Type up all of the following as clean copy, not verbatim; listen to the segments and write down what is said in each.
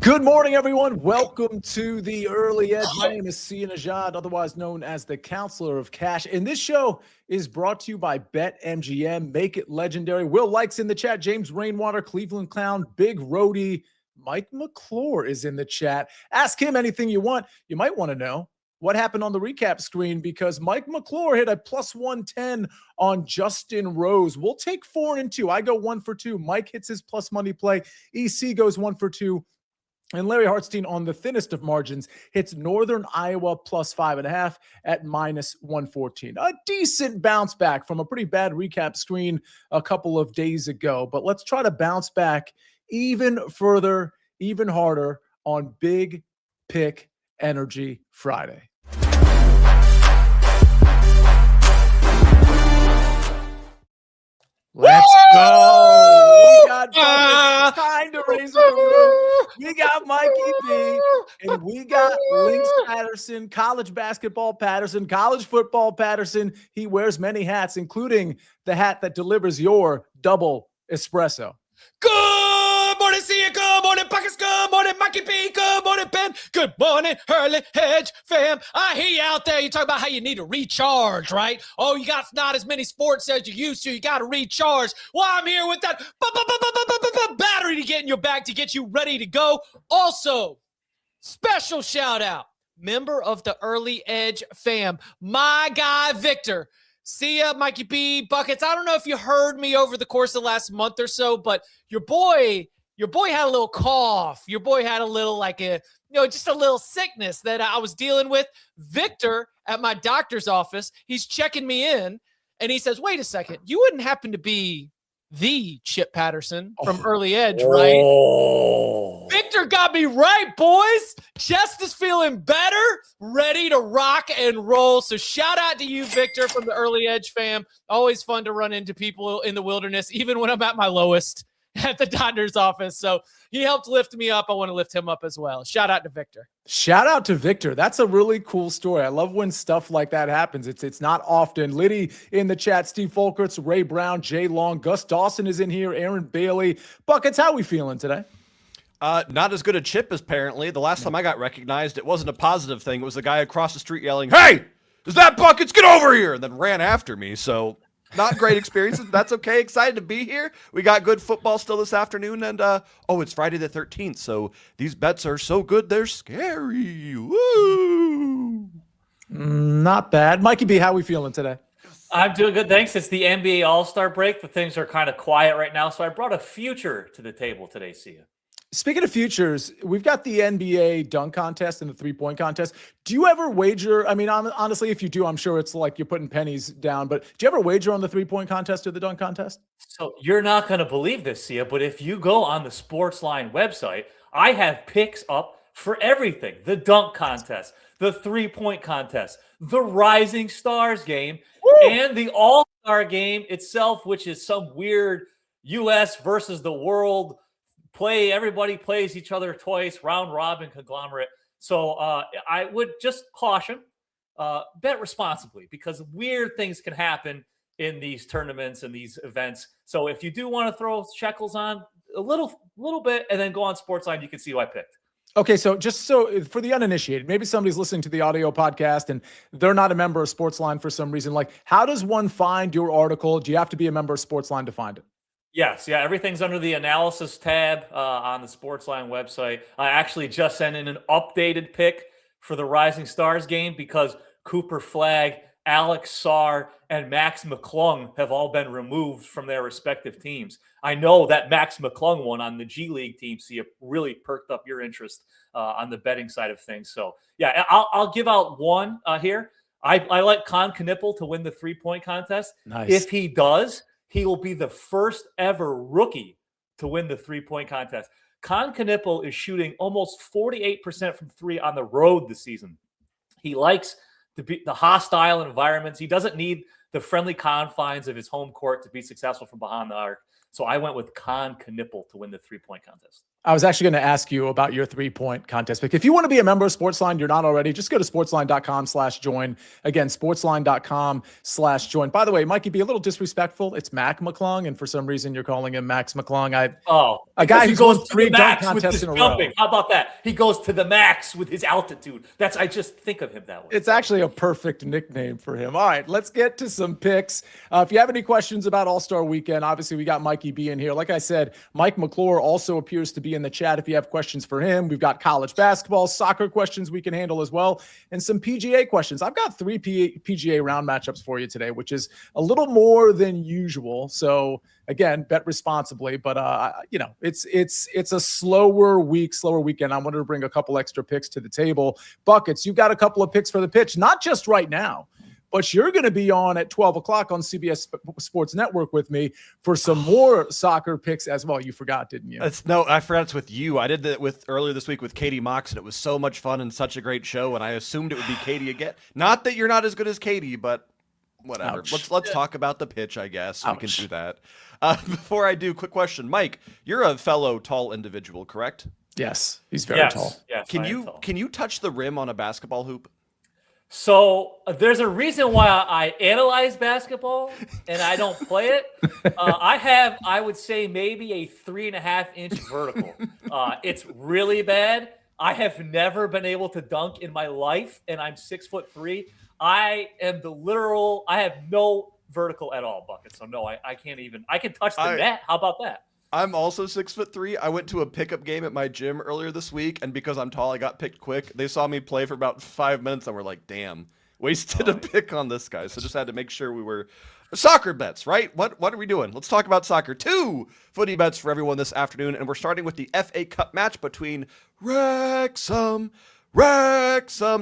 Good morning, everyone. Welcome to the Early Edge. My name is Sia Nejad, otherwise known as the Counselor of Cash. And this show is brought to you by BetMGM. Make it legendary. Will Likes in the chat. James Rainwater, Cleveland Clown, Big Roadie. Mike McClure is in the chat. Ask him anything you want. You might want to know what happened on the recap screen because Mike McClure hit a plus 110 on Justin Rose. We'll take 4 and 2. I go 1 for 2. Mike hits his plus money play. EC goes 1 for 2. And Larry Hartstein, on the thinnest of margins, hits Northern Iowa plus 5.5 at minus 114. A decent bounce back from a pretty bad recap screen a couple of days ago. But let's try to bounce back even further, even harder on Big Pick Energy Friday. Let's go. We got time to raise the roof. We got Mikey B, and we got Links Patterson, college basketball Patterson, college football Patterson. He wears many hats, including the hat that delivers your double espresso. Good morning, Sia. Good morning, Buckets. Good morning, Mikey B. Good morning, Ben. Good morning, Early Edge fam. I hear you out there. You talk about how you need to recharge, right? Oh, you got not as many sports as you used to. You got to recharge. Well, I'm here with that battery to get in your bag to get you ready to go. Also, special shout out, member of the Early Edge fam, my guy, Victor. Sia, Mikey B, Buckets. I don't know if you heard me over the course of the last month or so, but your boy had a little cough. Your boy had a little just a little sickness that I was dealing with. Victor at my doctor's office, he's checking me in, and he says, "Wait a second, you wouldn't happen to be the Chip Patterson from Early Edge, right?" Victor got me right, boys. Chest is feeling better, ready to rock and roll. So shout out to you, Victor, from the Early Edge fam. Always fun to run into people in the wilderness, even when I'm at my lowest at the doctor's office. So he helped lift me up. I want to lift him up as well. Shout out to Victor. Shout out to Victor. That's a really cool story. I love when stuff like that happens. It's not often. Liddy in the chat, Steve Folkerts, Ray Brown, Jay Long, Gus Dawson is in here, Aaron Bailey. Buckets, how we feeling today? Not as good a Chip as apparently. The last time I got recognized, it wasn't a positive thing. It was the guy across the street yelling, "Hey, is that Buckets? Get over here!" and then ran after me. So not great experiences. That's okay. Excited to be here. We got good football still this afternoon. And, it's Friday the 13th. So these bets are so good, they're scary. Woo! Not bad. Mikey B, how we feeling today? I'm doing good, thanks. It's the NBA All-Star break, but things are kind of quiet right now. So I brought a future to the table today, Sia. Speaking of futures, we've got the NBA dunk contest and the three-point contest. Do you ever wager? I mean, honestly, if you do, I'm sure it's like you're putting pennies down, but do you ever wager on the three-point contest or the dunk contest? So you're not going to believe this, Sia, but if you go on the SportsLine website, I have picks up for everything. The dunk contest, the three-point contest, the Rising Stars game, and the All-Star game itself, which is some weird U.S. versus the world play. Everybody plays each other twice, round robin conglomerate. So I would just caution, bet responsibly because weird things can happen in these tournaments and these events. So if you do want to throw shekels on a little bit and then go on SportsLine, you can see who I picked. Okay, so just so for the uninitiated, maybe somebody's listening to the audio podcast and they're not a member of SportsLine for some reason. Like, how does one find your article? Do you have to be a member of SportsLine to find it? Yes, yeah, everything's under the analysis tab on the SportsLine website. I actually just sent in an updated pick for the Rising Stars game because Cooper Flagg, Alex Sarr, and Max McClung have all been removed from their respective teams. I know that Max McClung one on the G League team, so you really perked up your interest on the betting side of things. So, yeah, I'll give out one here. I like Con Knipple to win the three-point contest. Nice. If he does, he will be the first ever rookie to win the three-point contest. Con Knipple is shooting almost 48% from three on the road this season. He likes the hostile environments. He doesn't need the friendly confines of his home court to be successful from behind the arc. So I went with Con Knipple to win the 3-point contest. I was actually going to ask you about your 3-point contest pick. If you want to be a member of Sportsline, you're not already, just go to sportsline.com/join. Again, sportsline.com/join. By the way, Mikey, be a little disrespectful. It's Mac McClung, and for some reason you're calling him Max McClung. A guy who goes 3 dunk contests in a row. How about that? He goes to the max with his altitude. I just think of him that way. It's actually a perfect nickname for him. All right, let's get to some picks. If you have any questions about All-Star Weekend, obviously we got Mikey B in here. Like I said, Mike McClure also appears to be in the chat if you have questions for him. We've got college basketball, soccer questions we can handle as well, and some PGA questions. I've got 3 PGA round matchups for you today, which is a little more than usual. So again, bet responsibly, but it's a slower weekend. I wanted to bring a couple extra picks to the table. Buckets, you've got a couple of picks for the pitch, not just right now, but you're going to be on at 12 o'clock on CBS Sports Network with me for some more soccer picks as well. You forgot, didn't you? I forgot it's with you. I did that earlier this week with Katie Mox, and it was so much fun and such a great show, and I assumed it would be Katie again. Not that you're not as good as Katie, but whatever. Ouch. Let's talk about the pitch, I guess. Ouch. We can do that. Before I do, quick question. Mike, you're a fellow tall individual, correct? Yes, he's very tall. Yes, Can you touch the rim on a basketball hoop? So there's a reason why I analyze basketball and I don't play it. I would say maybe a 3.5-inch vertical. It's really bad. I have never been able to dunk in my life, and I'm 6'3". I have no vertical at all, Bucket. So no, I can't even. I can touch the net. How about that? I'm also 6'3". I went to a pickup game at my gym earlier this week, and because I'm tall, I got picked quick. They saw me play for about 5 minutes, and were like, "Damn, wasted a pick on this guy." So just had to make sure we were soccer bets, right? What are we doing? Let's talk about soccer. 2 footy bets for everyone this afternoon, and we're starting with the FA Cup match between Wrexham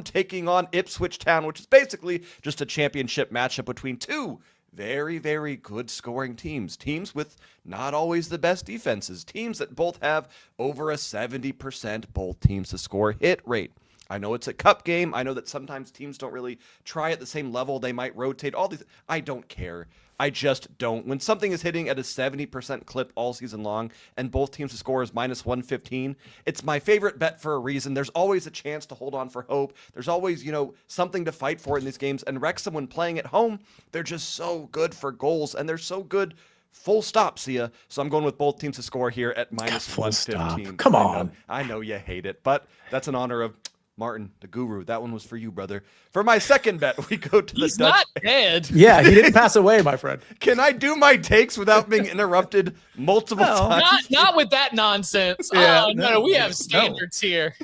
taking on Ipswich Town, which is basically just a championship matchup between 2 very, very good scoring teams with not always the best defenses, teams that both have over a 70% both teams to score hit rate. I know it's a cup game. I know that sometimes teams don't really try at the same level. They might rotate all these. I don't care. I just don't. When something is hitting at a 70% clip all season long and both teams to score is -115, it's my favorite bet for a reason. There's always a chance to hold on for hope. There's always, something to fight for in these games. And Wrexham, when playing at home, they're just so good for goals, and they're so good full stop, Sia. So I'm going with both teams to score here at -115. Come on. I know you hate it, but that's in honor of Martin, the guru. That one was for you, brother. For my second bet, we go to the He's Dutch. not dead. Yeah, he didn't pass away, my friend. Can I do my takes without being interrupted multiple times? Not with that nonsense. Yeah, No, we have standards here.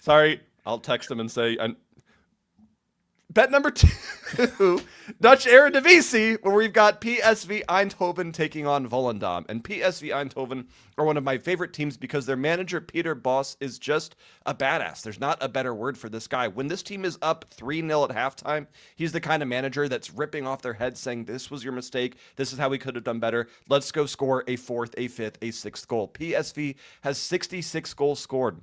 Sorry, I'll text him and say, bet number 2, Dutch Eredivisie, where we've got PSV Eindhoven taking on Volendam. And PSV Eindhoven are one of my favorite teams because their manager, Peter Bos, is just a badass. There's not a better word for this guy. When this team is up 3-0 at halftime, he's the kind of manager that's ripping off their heads saying, this was your mistake. This is how we could have done better. Let's go score a 4th, a 5th, a 6th goal. PSV has 66 goals scored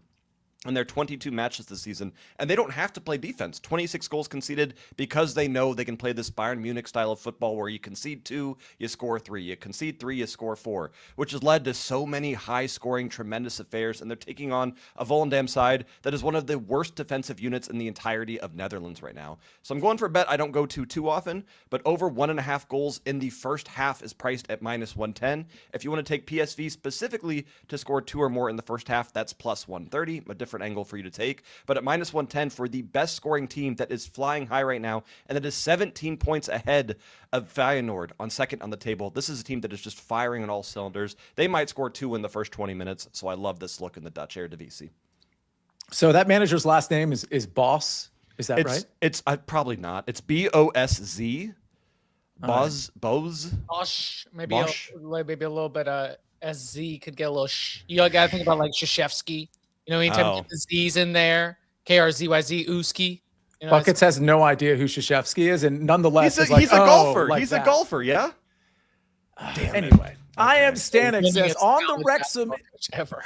in their 22 matches this season, and they don't have to play defense. 26 goals conceded because they know they can play this Bayern Munich style of football where you concede 2, you score 3, you concede 3, you score 4, which has led to so many high-scoring, tremendous affairs, and they're taking on a Volendam side that is one of the worst defensive units in the entirety of Netherlands right now. So I'm going for a bet I don't go to too often, but over 1.5 goals in the first half is priced at -110. If you want to take PSV specifically to score 2 or more in the first half, that's +130, a different angle for you to take, but at -110 for the best scoring team that is flying high right now, and that is 17 points ahead of Feyenoord on second on the table. This is a team that is just firing on all cylinders. They might score 2 in the first 20 minutes, so I love this look in the Dutch Eredivisie. So that manager's last name is Boss. Is that right? It's probably not. It's Bosz. Bose. Bosh, maybe Bosh. maybe a little bit SZ could get a little you got to think about like Krzyzewski. Anytime you get the Z's in there, KRZYZ, Uski. Buckets has no idea who Krzyzewski is, and nonetheless, he's a golfer. He's a golfer, yeah? Anyway, I am Stanek says on the Wrexham ever.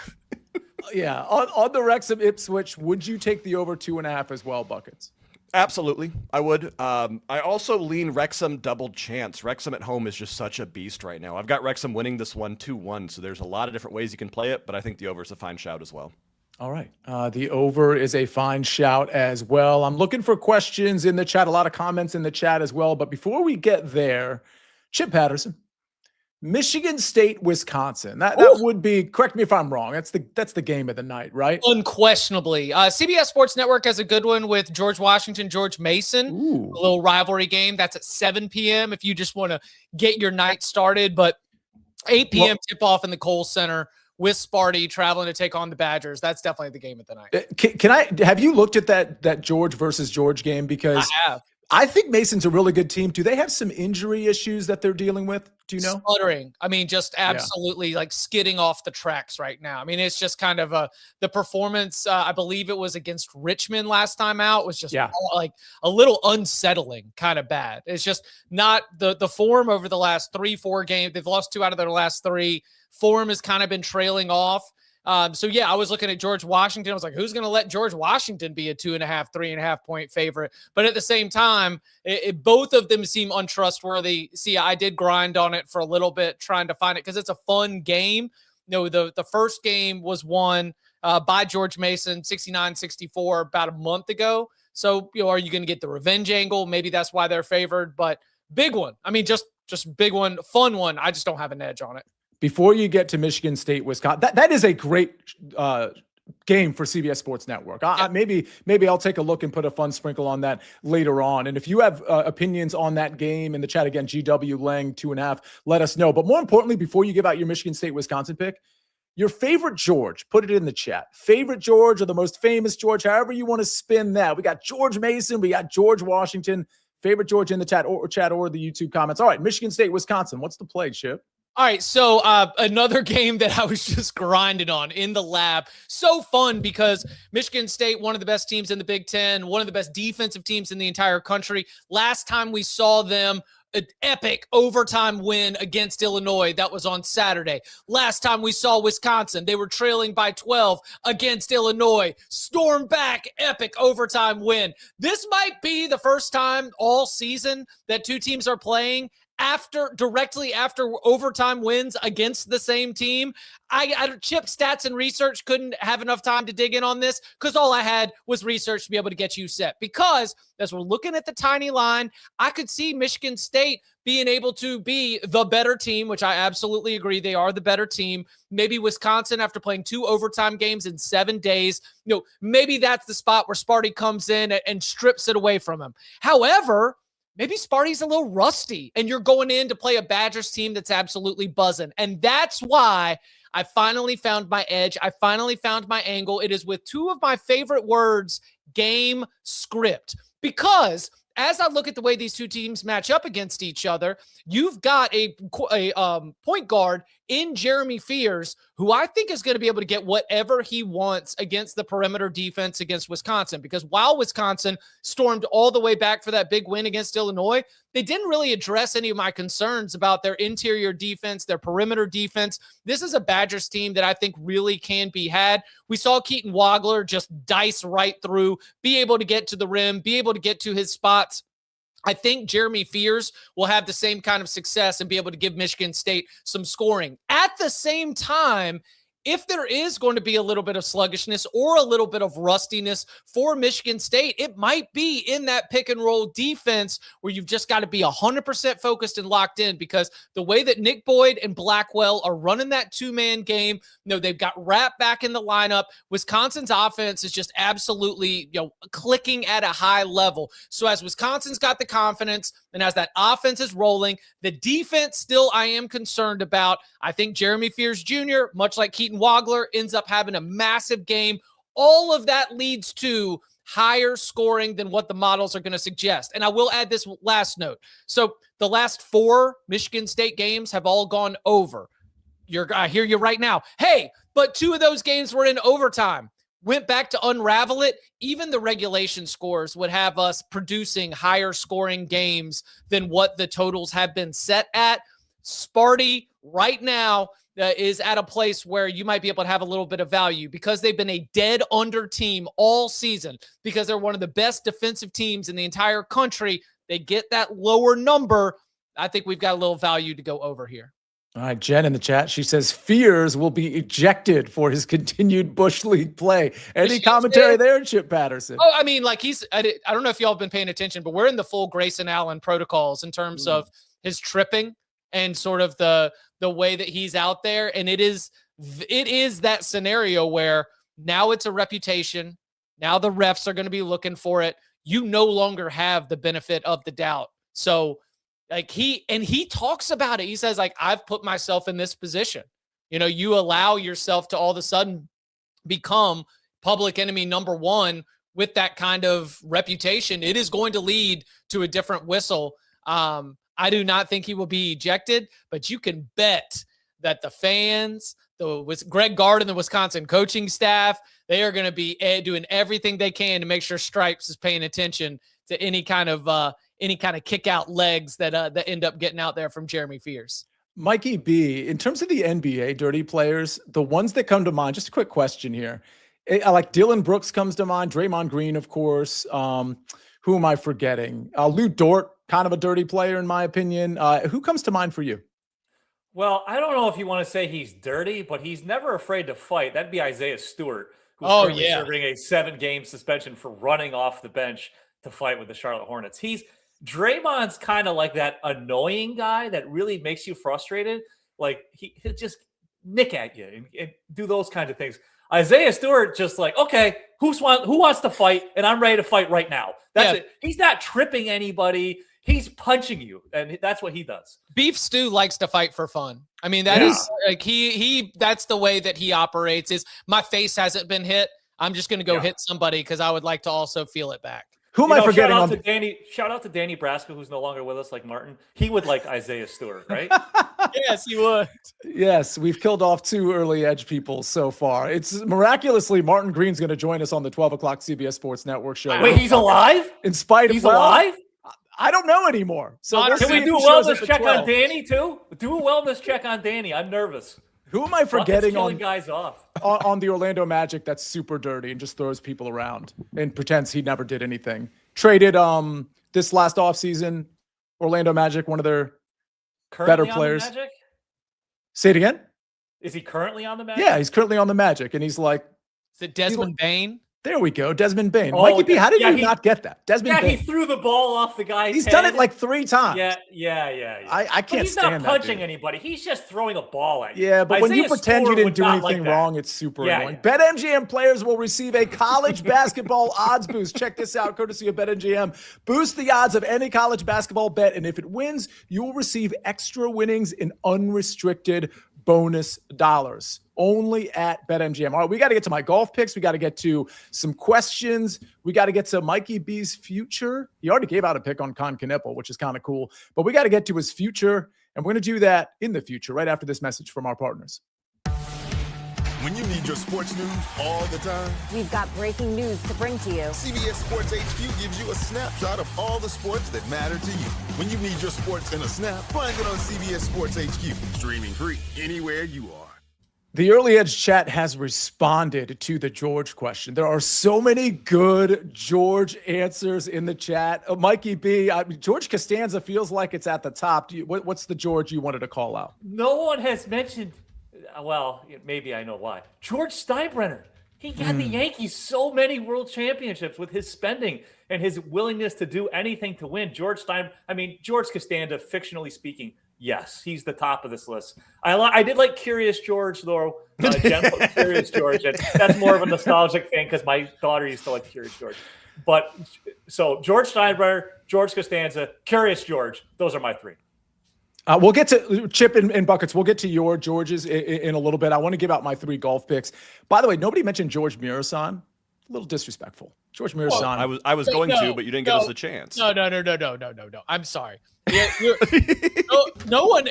Yeah, on the Wrexham Ipswich, would you take the over 2.5 as well, Buckets? Absolutely, I would. I also lean Wrexham double chance. Wrexham at home is just such a beast right now. I've got Wrexham winning this one 2-1, so there's a lot of different ways you can play it, but I think the over is a fine shout as well. All right. The over is a fine shout as well. I'm looking for questions in the chat, a lot of comments in the chat as well. But before we get there, Chip Patterson, Michigan State, Wisconsin. That would be, correct me if I'm wrong. That's the game of the night, right? Unquestionably. CBS Sports Network has a good one with George Washington, George Mason. Ooh. A little rivalry game. That's at 7 p.m. if you just want to get your night started. But 8 p.m. tip-off in the Kohl Center with Sparty traveling to take on the Badgers. That's definitely the game of the night. Have you looked at that George versus George game? Because I have. I think Mason's a really good team. Do they have some injury issues that they're dealing with? Do you know? Sputtering. I mean, just absolutely like skidding off the tracks right now. I mean, it's just kind of the performance. I believe it was against Richmond last time out was just like a little unsettling, kind of bad. It's just not the form over the last 3-4 games. They've lost 2 out of their last 3. Form has kind of been trailing off. So yeah, I was looking at George Washington. I was like, who's going to let George Washington be a 2.5, 3.5 point favorite? But at the same time, both of them seem untrustworthy. See, I did grind on it for a little bit trying to find it because it's a fun game. The first game was won by George Mason 69-64 about a month ago. So, are you going to get the revenge angle? Maybe that's why they're favored, but big one. I mean, just big one, fun one. I just don't have an edge on it. Before you get to Michigan State, Wisconsin, that is a great game for CBS Sports Network. Maybe I'll take a look and put a fun sprinkle on that later on. And if you have opinions on that game in the chat, again, GW Lang 2.5, let us know. But more importantly, before you give out your Michigan State, Wisconsin pick, your favorite George, put it in the chat. Favorite George or the most famous George, however you want to spin that. We got George Mason, we got George Washington. Favorite George in the chat or the YouTube comments. All right, Michigan State, Wisconsin. What's the play, Chip? All right, so another game that I was just grinding on in the lab. So fun because Michigan State, one of the best teams in the Big Ten, one of the best defensive teams in the entire country. Last time we saw them, an epic overtime win against Illinois. That was on Saturday. Last time we saw Wisconsin, they were trailing by 12 against Illinois. Storm back, epic overtime win. This might be the first time all season that two teams are playing directly after overtime wins against the same team. I Chip stats and research couldn't have enough time to dig in on this because all I had was research to be able to get you set. Because as we're looking at the tiny line, I could see Michigan State being able to be the better team, which I absolutely agree. They are the better team. Maybe Wisconsin, after playing 2 overtime games in 7 days, maybe that's the spot where Sparty comes in and strips it away from him. However, maybe Sparty's a little rusty and you're going in to play a Badgers team that's absolutely buzzing. And that's why I finally found my edge. I finally found my angle. It is with 2 of my favorite words, game script. Because as I look at the way these two teams match up against each other, you've got a point guard in Jeremy Fears, who I think is going to be able to get whatever he wants against the perimeter defense against Wisconsin. Because while Wisconsin stormed all the way back for that big win against Illinois, they didn't really address any of my concerns about their interior defense, their perimeter defense. This is a Badgers team that I think really can be had. We saw Keaton Wagler just dice right through, be able to get to the rim, be able to get to his spots. I think Jeremy Fears will have the same kind of success and be able to give Michigan State some scoring. At the same time, if there is going to be a little bit of sluggishness or a little bit of rustiness for Michigan State, it might be in that pick and roll defense where you've just got to be 100% focused and locked in, because the way that Nick Boyd and Blackwell are running that 2-man game, they've got Rapp back in the lineup. Wisconsin's offense is just absolutely, clicking at a high level. So as Wisconsin's got the confidence and as that offense is rolling, the defense still I am concerned about. I think Jeremy Fears Jr., much like Keaton Wagler, ends up having a massive game. All of that leads to higher scoring than what the models are going to suggest. And I will add this last note. So the last 4 Michigan State games have all gone over. I hear you right now. Hey, but 2 of those games were in overtime. Went back to unravel it. Even the regulation scores would have us producing higher scoring games than what the totals have been set at. Sparty right now, is at a place where you might be able to have a little bit of value because they've been a dead under team all season, because they're one of the best defensive teams in the entire country. They get that lower number. I think we've got a little value to go over here. All right, Jen in the chat, she says Fears will be ejected for his continued Bush League play. Any commentary there, Chip Patterson? Oh, I mean, like I don't know if y'all have been paying attention, but we're in the full Grayson Allen protocols in terms of his tripping and sort of the way that he's out there. And it is that scenario where now it's a reputation. Now the refs are going to be looking for it. You no longer have the benefit of the doubt. So like he talks about it. He says, like, I've put myself in this position. You allow yourself to all of a sudden become public enemy number one with that kind of reputation. It is going to lead to a different whistle. I do not think he will be ejected, but you can bet that the fans, Greg Gard and the Wisconsin coaching staff, they are going to be doing everything they can to make sure Stripes is paying attention to any kind of kick out legs that end up getting out there from Jeremy Fears. Mikey B, in terms of the NBA dirty players, the ones that come to mind, just a quick question here. Like Dylan Brooks comes to mind, Draymond Green, of course. Who am I forgetting? Lou Dort, kind of a dirty player in my opinion. Who comes to mind for you? Well, I don't know if you want to say he's dirty, but he's never afraid to fight. That'd be Isaiah Stewart, who's currently serving a 7-game suspension for running off the bench to fight with the Charlotte Hornets. Draymond's kind of like that annoying guy that really makes you frustrated. Like he'll just nick at you and do those kinds of things. Isaiah Stewart just like, okay, who wants to fight? And I'm ready to fight right now. That's it. He's not tripping anybody. He's punching you, and that's what he does. Beef Stew likes to fight for fun. I mean, that is like that's the way that he operates. Is my face hasn't been hit, I'm just going to go hit somebody because I would like to also feel it back. Who am I forgetting? Shout out to Danny Braska, who's no longer with us, like Martin. He would like Isaiah Stewart, right? Yes, he would. Yes, we've killed off 2 early edge people so far. It's miraculously Martin Green's going to join us on the 12 o'clock CBS Sports Network show. Wait, he's alive? In spite of he's alive? I don't know anymore. So can we do a wellness check on Danny too? Do a wellness check on Danny. I'm nervous. Who am I forgetting on guys off on the Orlando Magic that's super dirty and just throws people around and pretends he never did anything? Traded this last offseason, Orlando Magic, one of their better players. On the Magic? Say it again. Is he currently on the Magic? Yeah, he's currently on the Magic, and he's like, is it Desmond Bain? There we go, Desmond Bain. Mikey B, how did you not get that? Desmond Bain. He threw the ball off the guy's He's head. done it like 3 times. Yeah. I can't he's stand that. He's not punching anybody. He's just throwing a ball at you. Yeah, but when you pretend you didn't do anything like wrong, it's super annoying. BetMGM players will receive a college basketball odds boost. Check this out, courtesy of BetMGM. Boost the odds of any college basketball bet, and if it wins, you will receive extra winnings in unrestricted bonus dollars only at BetMGM. All right, we got to get to my golf picks. We got to get to some questions. We got to get to Mikey B's future. He already gave out a pick on Con Knipple, which is kind of cool, but we got to get to his future, and we're going to do that in the future right after this message from our partners. When you need your sports news all the time, we've got breaking news to bring to you. CBS Sports HQ gives you a snapshot of all the sports that matter to you. When you need your sports in a snap, find it on CBS Sports HQ, streaming free anywhere you are. The Early Edge chat has responded to the George question. There are so many good George answers in the chat. Mikey B, George Costanza feels like it's at the top. What's the George you wanted to call out? No one has mentioned, well, maybe I know why. George Steinbrenner. He got the Yankees so many world championships with his spending and his willingness to do anything to win. George Costanza, fictionally speaking, yes, he's the top of this list. I did like Curious George, though. Curious George. And that's more of a nostalgic thing because my daughter used to like Curious George. But so George Steinbrenner, George Costanza, Curious George. Those are my 3. We'll get to Chip and Buckets. We'll get to your Georges in a little bit. I want to give out my 3 golf picks. By the way, nobody mentioned George Mirasan. A little disrespectful. George Mirasan. Well, I was going to, but you didn't give us a chance. No. I'm sorry. No one,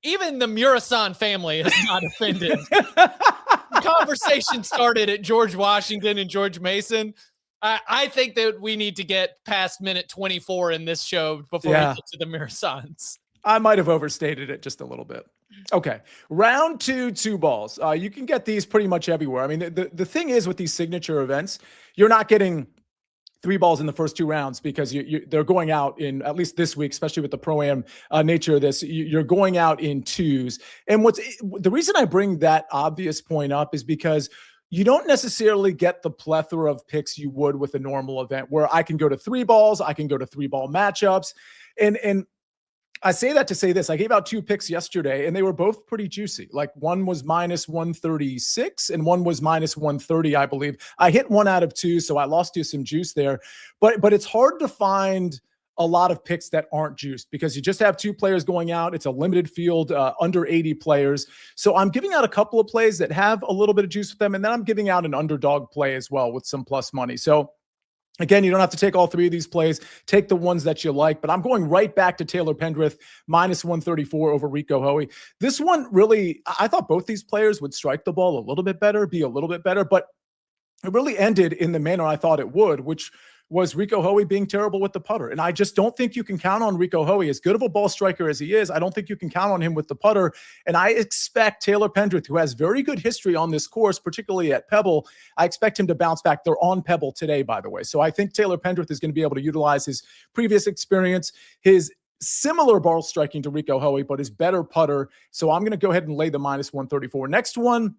even the Murasan family is not offended. The conversation started at George Washington and George Mason. I think that we need to get past minute 24 in this show before we get to the Mirasans. I might have overstated it just a little bit. Okay. Round two balls. You can get these pretty much everywhere. I mean, the thing is with these signature events, you're not getting 3 balls in the first 2 rounds because they're going out in, at least this week, especially with the pro-am nature of this, you're going out in 2s. And the reason I bring that obvious point up is because you don't necessarily get the plethora of picks you would with a normal event where I can go to 3 balls, I can go to 3-ball matchups. And I say that to say this. I gave out 2 picks yesterday, and they were both pretty juicy. Like one was minus 136, and one was minus 130, I believe. I hit 1 out of 2, so I lost you some juice there. But it's hard to find a lot of picks that aren't juiced because you just have 2 players going out. It's a limited field, under 80 players. So I'm giving out a couple of plays that have a little bit of juice with them, and then I'm giving out an underdog play as well with some plus money. So again, you don't have to take all 3 of these plays. Take the ones that you like. But I'm going right back to Taylor Pendrith, minus 134 over Rico Hoey. This one really, I thought both these players would strike the ball a little bit better, be a little bit better. But it really ended in the manner I thought it would, which was Rico Hoey being terrible with the putter. And I just don't think you can count on Rico Hoey. As good of a ball striker as he is, I don't think you can count on him with the putter. And I expect Taylor Pendrith, who has very good history on this course, particularly at Pebble, I expect him to bounce back. They're on Pebble today, by the way. So I think Taylor Pendrith is going to be able to utilize his previous experience, his similar ball striking to Rico Hoey, but his better putter. So I'm going to go ahead and lay the minus 134. Next one,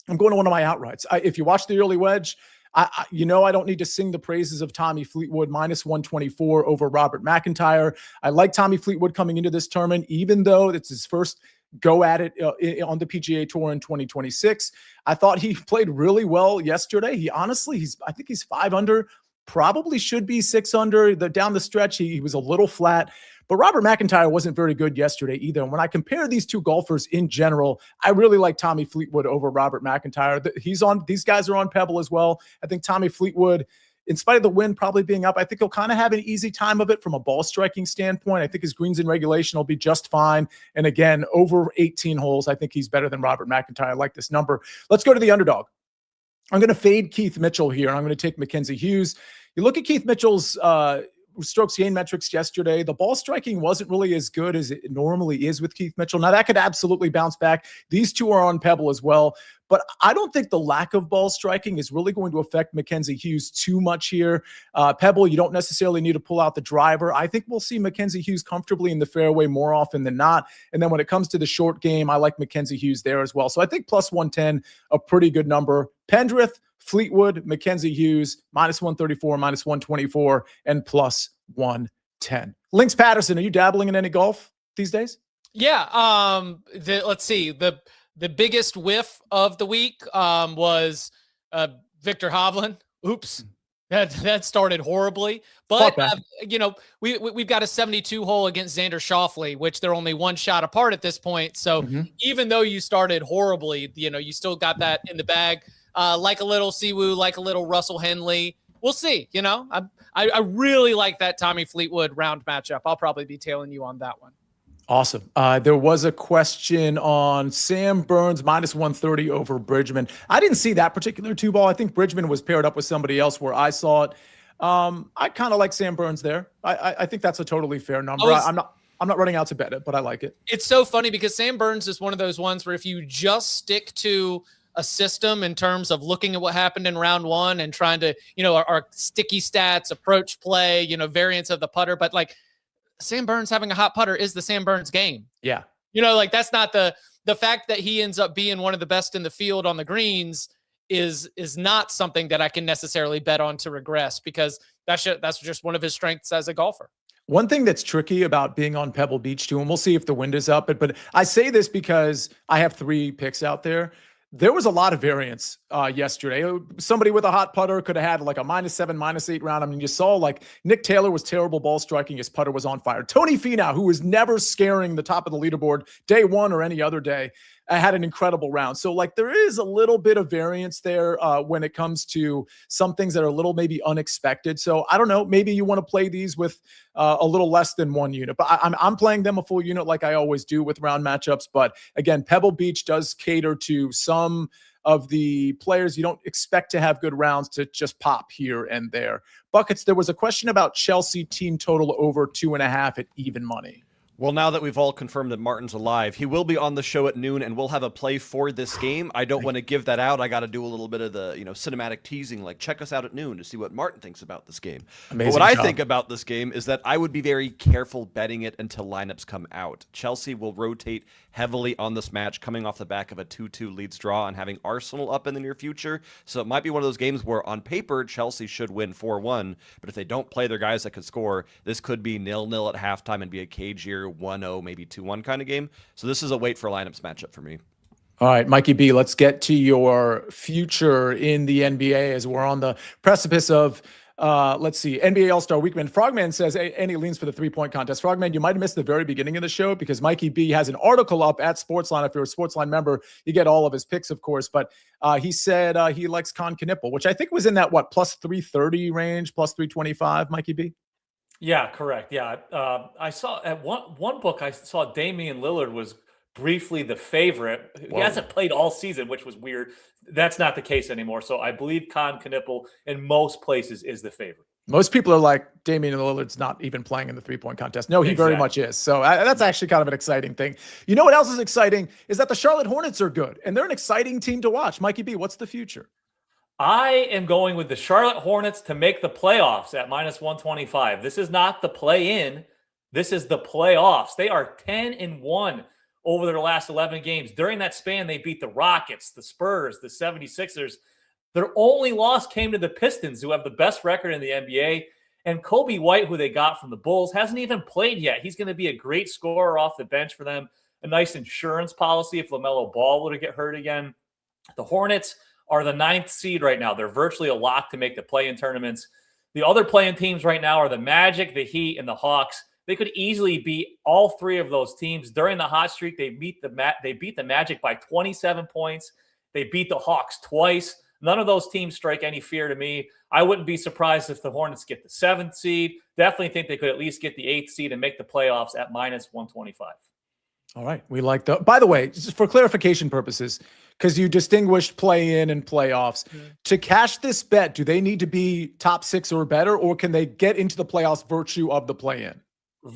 I'm going to one of my outrights. If you watch the early wedge, I don't need to sing the praises of Tommy Fleetwood, minus 124 over Robert McIntyre. I like Tommy Fleetwood coming into this tournament, even though it's his first go at it on the PGA Tour in 2026. I thought he played really well yesterday. I think he's 5 under, probably should be 6 under. Down the stretch, he was a little flat. But Robert McIntyre wasn't very good yesterday either. And when I compare these 2 golfers in general, I really like Tommy Fleetwood over Robert McIntyre. These guys are on Pebble as well. I think Tommy Fleetwood, in spite of the wind probably being up, I think he'll kind of have an easy time of it from a ball striking standpoint. I think his greens in regulation will be just fine. And again, over 18 holes, I think he's better than Robert McIntyre. I like this number. Let's go to the underdog. I'm going to fade Keith Mitchell here. I'm going to take Mackenzie Hughes. You look at Keith Mitchell's strokes gain metrics yesterday. The ball striking wasn't really as good as it normally is with Keith Mitchell. Now that could absolutely bounce back. These 2 are on Pebble as well, but I don't think the lack of ball striking is really going to affect Mackenzie Hughes too much here. Pebble, you don't necessarily need to pull out the driver. I think we'll see Mackenzie Hughes comfortably in the fairway more often than not. And then when it comes to the short game, I like Mackenzie Hughes there as well. So I think plus 110, a pretty good number. Pendrith, Fleetwood, Mackenzie Hughes, minus 134, minus 124, and plus 110. Links Patterson, are you dabbling in any golf these days? Yeah. Let's see. The biggest whiff of the week was Victor Hovland. Oops. That started horribly. But, we've got a 72 hole against Xander Schauffele, which they're only 1 shot apart at this point. So even though you started horribly, you still got that in the bag. Like a little Siwoo, like a little Russell Henley. We'll see. I really like that Tommy Fleetwood round matchup. I'll probably be tailing you on that one. Awesome. There was a question on Sam Burns, minus 130 over Bridgman. I didn't see that particular 2-ball. I think Bridgman was paired up with somebody else where I saw it. I kind of like Sam Burns there. I think that's a totally fair number. I'm not running out to bet it, but I like it. It's so funny because Sam Burns is one of those ones where if you just stick to a system in terms of looking at what happened in round 1 and trying to, our sticky stats, approach play, variants of the putter. But like Sam Burns having a hot putter is the Sam Burns game. Yeah. That's not the fact that he ends up being one of the best in the field on the greens is not something that I can necessarily bet on to regress because that's just one of his strengths as a golfer. One thing that's tricky about being on Pebble Beach too, and we'll see if the wind is up, but I say this because I have 3 picks out there. There was a lot of variance yesterday. Somebody with a hot putter could have had like a -7, -8 round. I mean, you saw like Nick Taylor was terrible ball striking. His putter was on fire. Tony Finau, who was never scaring the top of the leaderboard day 1 or any other day, had an incredible round. So like there is a little bit of variance there when it comes to some things that are a little maybe unexpected. So I don't know, maybe you want to play these with a little less than 1 unit, but I'm playing them a full unit like I always do with round matchups. But again, Pebble Beach does cater to some of the players you don't expect to have good rounds to just pop here and there. Buckets, there was a question about Chelsea team total over 2.5 at even money. Well, now that we've all confirmed that Martin's alive, he will be on the show at noon, and we'll have a play for this game. I don't want to give that out. I got to do a little bit of the cinematic teasing, like check us out at noon to see what Martin thinks about this game. Amazing But what job. I think about this game is that I would be very careful betting it until lineups come out. Chelsea will rotate heavily on this match, coming off the back of a 2-2 Leeds draw and having Arsenal up in the near future. So it might be one of those games where on paper Chelsea should win 4-1, but if they don't play their guys that could score, this could be 0-0 at halftime and be a cagier 1-0, maybe 2-1 kind of game. So this is a wait for lineups matchup for me. All right, Mikey B, let's get to your future in the NBA as we're on the precipice of, let's see, NBA All-Star Weekend. Frogman says, and he leans for the three-point contest. Frogman, you might have missed the very beginning of the show because Mikey B has an article up at SportsLine. If you're a SportsLine member, you get all of his picks, of course. But he said he likes Con Knipple, which I think was in that, plus 330 range, plus 325, Mikey B? Yeah, correct. Yeah. I saw at one book, I saw Damian Lillard was briefly the favorite. He hasn't played all season, which was weird. That's not the case anymore. So I believe Con Knipple in most places is the favorite. Most people are like, Damian Lillard's not even playing in the three-point contest. No, he very much is. So that's actually kind of an exciting thing. You know what else is exciting is that the Charlotte Hornets are good, and they're an exciting team to watch. Mikey B, what's the future? I am going with the Charlotte Hornets to make the playoffs at minus 125. This is not the play-in. This is the playoffs. They are 10-1 over their last 11 games. During that span, they beat the Rockets, the Spurs, the 76ers. Their only loss came to the Pistons, who have the best record in the NBA. And Kobe White, who they got from the Bulls, hasn't even played yet. He's going to be a great scorer off the bench for them. A nice insurance policy if LaMelo Ball were to get hurt again. The Hornets are the 9th seed right now. They're virtually a lock to make the play-in tournaments. The other play-in teams right now are the Magic, the Heat, and the Hawks. They could easily beat all three of those teams. During the hot streak, they beat the Magic by 27 points. They beat the Hawks twice. None of those teams strike any fear to me. I wouldn't be surprised if the Hornets get the 7th seed. Definitely think they could at least get the 8th seed and make the playoffs at minus 125. All right. We like the, by the way, just for clarification purposes, because you distinguished play-in and playoffs, to cash this bet, do they need to be top 6 or better, or can they get into the playoffs virtue of the play-in?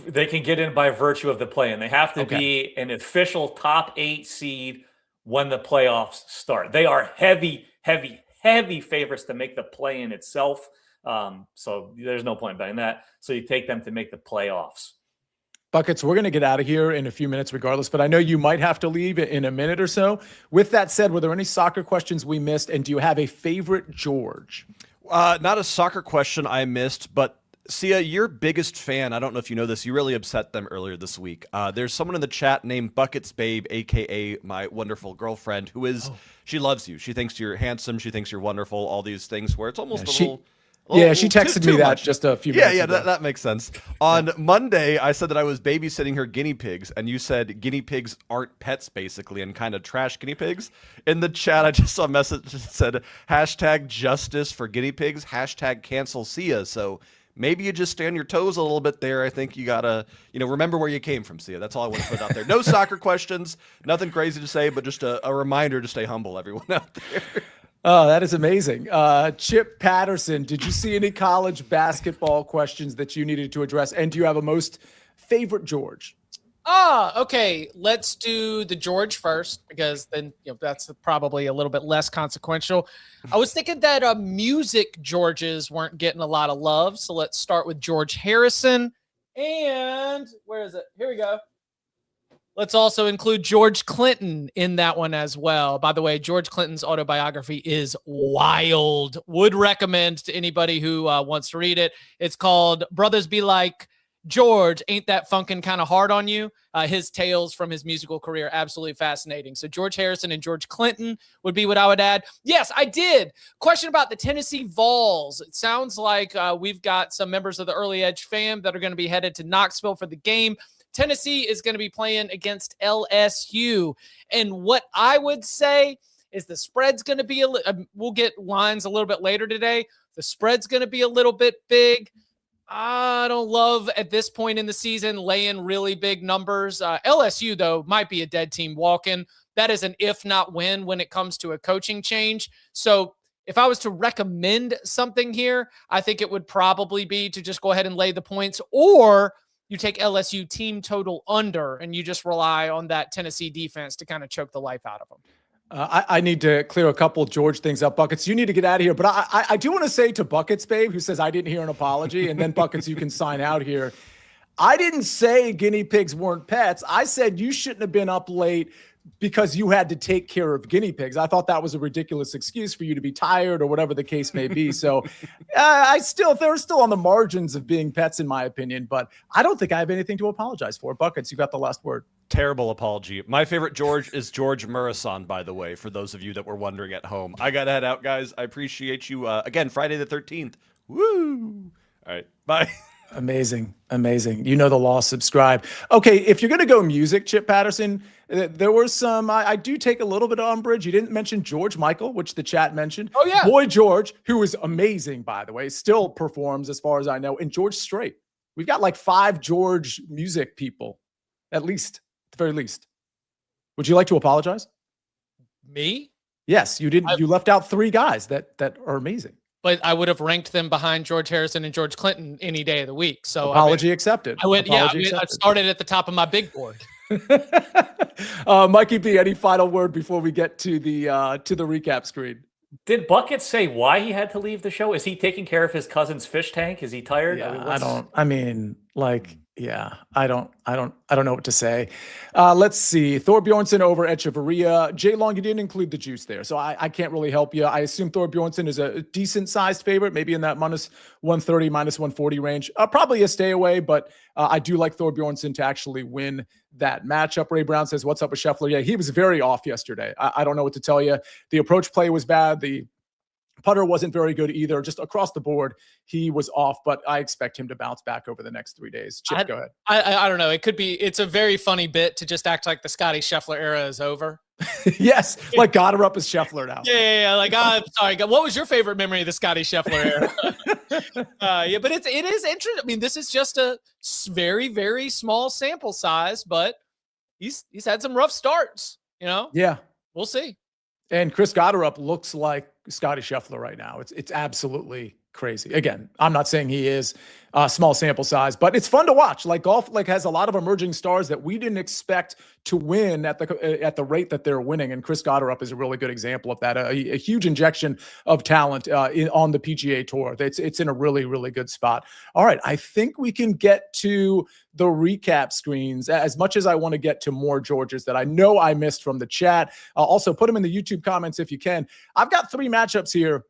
They can get in by virtue of the play-in. They have to be an official top 8 seed when the playoffs start. They are heavy favorites to make the play-in itself. So there's no point in betting that. So you take them to make the playoffs. Buckets, we're going to get out of here in a few minutes regardless, but I know you might have to leave in a minute or so. With that said, were there any soccer questions we missed, and do you have a favorite George? Not a soccer question I missed, but Sia, your biggest fan, I don't know if you know this, you really upset them earlier this week. There's someone in the chat named Buckets Babe, a.k.a. my wonderful girlfriend, who is, she loves you. She thinks you're handsome. She thinks you're wonderful, all these things where it's almost she texted me that just a few minutes ago. That makes sense. On Monday, I said that I was babysitting her guinea pigs, and you said guinea pigs aren't pets, basically, and kind of trash guinea pigs. In the chat, I just saw a message that said, hashtag justice for guinea pigs, hashtag cancel Sia. So maybe you just stay on your toes a little bit there. I think you got to, remember where you came from, Sia. That's all I want to put out there. No soccer questions, nothing crazy to say, but just a reminder to stay humble, everyone out there. Oh, that is amazing. Chip Patterson, did you see any college basketball questions that you needed to address? And do you have a most favorite George? Okay. Let's do the George first, because then that's probably a little bit less consequential. I was thinking that music Georges weren't getting a lot of love, so let's start with George Harrison. And where is it? Here we go. Let's also include George Clinton in that one as well. By the way, George Clinton's autobiography is wild. Would recommend to anybody who wants to read it. It's called Brothers Be Like George, Ain't That Funkin' Kind of Hard on You? His tales from his musical career, absolutely fascinating. So George Harrison and George Clinton would be what I would add. Yes, I did. Question about the Tennessee Vols. It sounds like we've got some members of the Early Edge fam that are going to be headed to Knoxville for the game. Tennessee is going to be playing against LSU. And what I would say is the spread's going to be we'll get lines a little bit later today. The spread's going to be a little bit big. I don't love at this point in the season laying really big numbers. LSU, though, might be a dead team walking. That is an if not when it comes to a coaching change. So if I was to recommend something here, I think it would probably be to just go ahead and lay the points, or you take LSU team total under, and you just rely on that Tennessee defense to kind of choke the life out of them. I need to clear a couple George things up. Buckets, you need to get out of here. But I do want to say to Buckets, babe, who says I didn't hear an apology, and then Buckets, you can sign out here. I didn't say guinea pigs weren't pets. I said you shouldn't have been up late because you had to take care of guinea pigs. I thought that was a ridiculous excuse for you to be tired or whatever the case may be. So they're still on the margins of being pets, in my opinion, but I don't think I have anything to apologize for. Buckets, you got the last word. Terrible apology. My favorite George is George Murison, by the way, for those of you that were wondering at home. I got to head out, guys. I appreciate you. Again, Friday the 13th. Woo! All right, bye. Amazing. You know the law, subscribe. Okay, if you're going to go music, Chip Patterson, there were some, I do take a little bit of umbrage. You didn't mention George Michael, which the chat mentioned. Oh, yeah. Boy George, who is amazing, by the way, still performs as far as I know. And George Strait. We've got like 5 George music people, at least, at the very least. Would you like to apologize? Me? Yes, you didn't. You left out 3 guys that are amazing. But I would have ranked them behind George Harrison and George Clinton any day of the week. So apology accepted. I started at the top of my big board. Mikey B, any final word before we get to the recap screen? Did Bucket say why he had to leave the show? Is he taking care of his cousin's fish tank? Is he tired? Yeah, I don't know what to say. Let's see. Thor Bjornsson over Echeverria. Jay Long, you didn't include the juice there, so I can't really help you. I assume Thor Bjornsson is a decent sized favorite, maybe in that minus 130, minus 140 range. Probably a stay away, but I do like Thor Bjornsson to actually win that matchup. Ray Brown says, what's up with Scheffler? Yeah, he was very off yesterday. I don't know what to tell you. The approach play was bad. The putter wasn't very good either. Just across the board, he was off, but I expect him to bounce back over the next 3 days. Chip, go ahead. I don't know. It's a very funny bit to just act like the Scotty Scheffler era is over. Yes, like got her up as Scheffler now. Yeah. Like, I'm sorry. What was your favorite memory of the Scotty Scheffler era? Yeah, but it is interesting. I mean, this is just a very, very small sample size, but he's had some rough starts, you know? Yeah. We'll see. And Chris Gotterup looks like Scotty Scheffler right now. It's absolutely crazy. Again, I'm not saying he is a small sample size, but it's fun to watch. Like golf, has a lot of emerging stars that we didn't expect to win at the rate that they're winning. And Chris Gotterup is a really good example of that. A huge injection of talent on the PGA Tour. It's in a really, really good spot. All right, I think we can get to the recap screens. As much as I want to get to more Georges that I know I missed from the chat, also put them in the YouTube comments if you can. I've got 3 matchups here.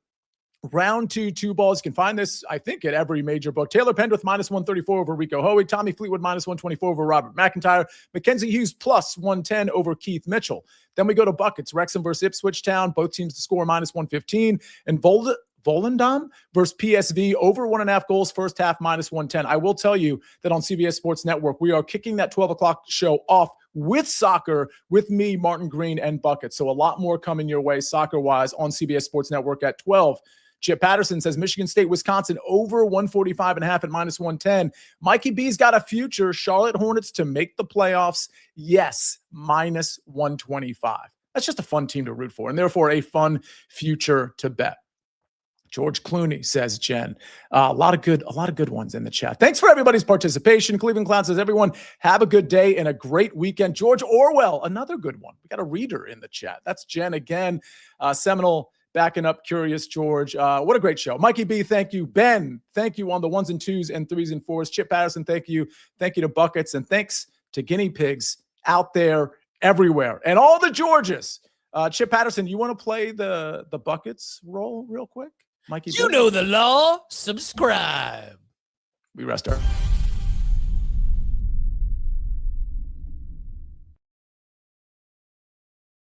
Round 2 balls. You can find this, I think, at every major book. Taylor Pendrith minus 134 over Rico Hoey. Tommy Fleetwood minus 124 over Robert McIntyre. Mackenzie Hughes plus 110 over Keith Mitchell. Then we go to buckets. Wrexham versus Ipswich Town. Both teams to score minus 115. And Volendam versus PSV over 1.5 goals first half minus 110. I will tell you that on CBS Sports Network, we are kicking that 12 o'clock show off with soccer with me, Martin Green, and Bucket. So a lot more coming your way soccer-wise on CBS Sports Network at 12. Chip Patterson says Michigan State, Wisconsin over 145.5 at minus 110. Mikey B's got a future. Charlotte Hornets to make the playoffs. Yes, minus 125. That's just a fun team to root for, and therefore a fun future to bet. George Clooney, says Jen. A lot of good ones in the chat. Thanks for everybody's participation. Cleveland Clown says, everyone have a good day and a great weekend. George Orwell, another good one. We got a reader in the chat. That's Jen again. Seminole backing up Curious George. What a great show. Mikey B, thank you. Ben, thank you on the 1s and 2s and 3s and 4s. Chip Patterson, thank you. Thank you to Buckets, and thanks to guinea pigs out there everywhere. And all the Georges. Chip Patterson, you want to play the Buckets role real quick? Mikey, you know the law. Subscribe. We rest our